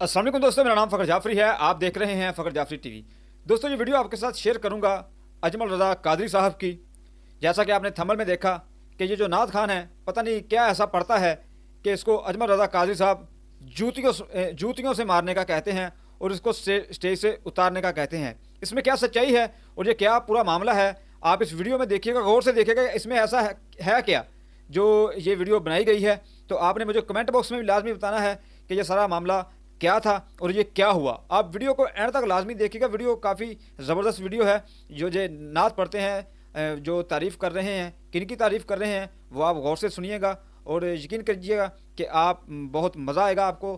अस्सलाम वालेकुम दोस्तों, मेरा नाम फ़खर जाफ़री है। आप देख रहे हैं फ़खर जाफ़री टीवी। दोस्तों, ये वीडियो आपके साथ शेयर करूंगा अजमल रज़ा कादरी साहब की। जैसा कि आपने थंबनेल में देखा कि ये जो नात खान है, पता नहीं क्या ऐसा पड़ता है कि इसको अजमल रज़ा कादरी साहब जूतियों से मारने का कहते हैं और इसको स्टेज से उतारने का कहते हैं। इसमें क्या सच्चाई है और ये क्या पूरा मामला है, आप इस वीडियो में देखिएगा, गौर से देखिएगा। इसमें ऐसा है क्या जो ये वीडियो बनाई गई है। तो आपने मुझे कमेंट बॉक्स में भी लाजमी बताना है कि ये सारा मामला क्या था और ये क्या हुआ। आप वीडियो को एंड तक लाजमी देखिएगा। वीडियो काफ़ी ज़बरदस्त वीडियो है। जो नात पढ़ते हैं, जो तारीफ़ कर रहे हैं, किन की तारीफ़ कर रहे हैं, वो आप गौर से सुनिएगा और यकीन करिएगा कि आप बहुत मज़ा आएगा आपको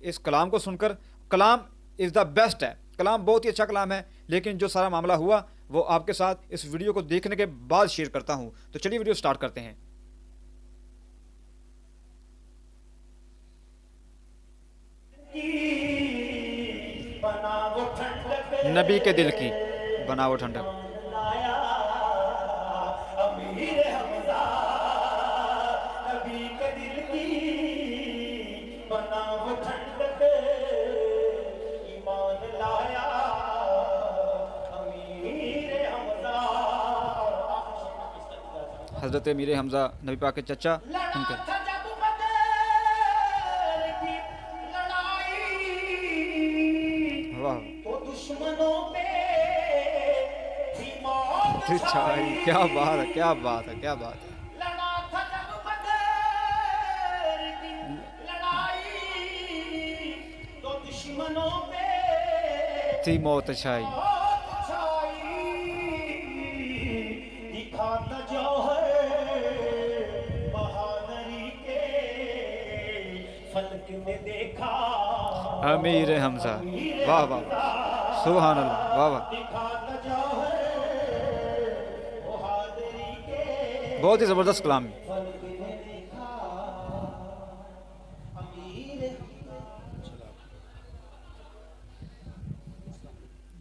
इस कलाम को सुनकर। कलाम इज़ द बेस्ट है, कलाम बहुत ही अच्छा कलाम है। लेकिन जो सारा मामला हुआ वो आपके साथ इस वीडियो को देखने के बाद शेयर करता हूँ। तो चलिए वीडियो स्टार्ट करते हैं। नबी के दिल की बनाओ ठंडक। हज़रत मीर हमज़ा नबी पाक के चचा उनके वाह, क्या बात है, क्या बात है, क्या बात है। थी मौत छाई, अमीर हमज़ा। वाह वाह, सुभान अल्लाह, वाह वाह, बहुत ही ज़बरदस्त कलाम।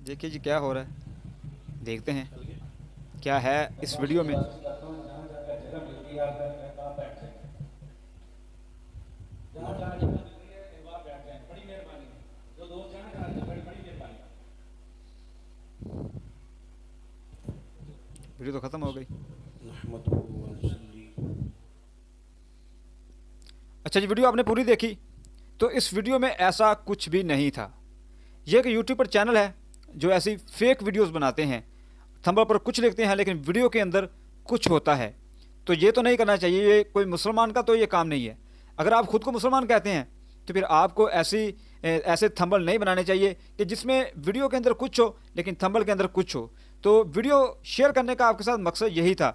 देखिए जी क्या हो रहा है, देखते हैं क्या है इस वीडियो में। वीडियो तो ख़त्म हो गई। अच्छा जी, वीडियो आपने पूरी देखी। तो इस वीडियो में ऐसा कुछ भी नहीं था। यह एक यूट्यूब पर चैनल है जो ऐसी फेक वीडियोस बनाते हैं, थंबनेल पर कुछ लिखते हैं लेकिन वीडियो के अंदर कुछ होता है। तो ये तो नहीं करना चाहिए, ये कोई मुसलमान का तो ये काम नहीं है। अगर आप ख़ुद को मुसलमान कहते हैं तो फिर आपको ऐसे थंबनेल नहीं बनाने चाहिए कि जिसमें वीडियो के अंदर कुछ हो लेकिन थंबनेल के अंदर कुछ हो। तो वीडियो शेयर करने का आपके साथ मकसद यही था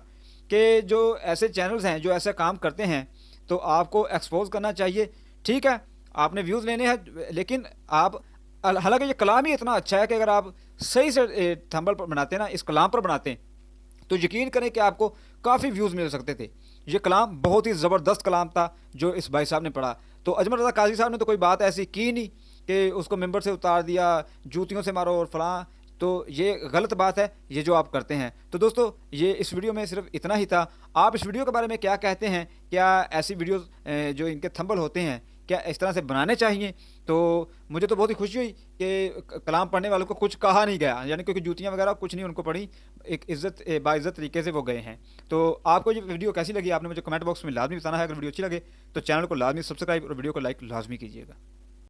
कि जो ऐसे चैनल्स हैं जो ऐसे काम करते हैं तो आपको एक्सपोज करना चाहिए। ठीक है, आपने व्यूज़ लेने हैं, लेकिन आप, हालांकि ये कलाम ही इतना अच्छा है कि अगर आप सही से थंबनेल पर बनाते हैं ना, इस कलाम पर बनाते हैं, तो यकीन करें कि आपको काफ़ी व्यूज़ मिल सकते थे। ये कलाम बहुत ही ज़बरदस्त कलाम था जो इस भाई साहब ने पढ़ा। तो अजमल रज़ा कादरी साहब ने तो कोई बात ऐसी की नहीं कि उसको मेंबर से उतार दिया, जूतियों से मारो और फलां। तो ये गलत बात है, ये जो आप करते हैं। तो दोस्तों, ये इस वीडियो में सिर्फ इतना ही था। आप इस वीडियो के बारे में क्या कहते हैं? क्या ऐसी वीडियोस जो इनके थंबनेल होते हैं क्या इस तरह से बनाने चाहिए? तो मुझे तो बहुत ही खुशी हुई कि कलाम पढ़ने वालों को कुछ कहा नहीं गया, यानी क्योंकि जूतियाँ वगैरह कुछ नहीं उनको पड़ी, एक बाइज़्ज़त तरीके से वो गए हैं। तो आपको ये वीडियो कैसी लगी आपने मुझे कमेंट बॉक्स में लाजमी बताना है। अगर वीडियो अच्छी लगे तो चैनल को लाजमी सब्सक्राइब और वीडियो को लाइक लाजमी कीजिएगा।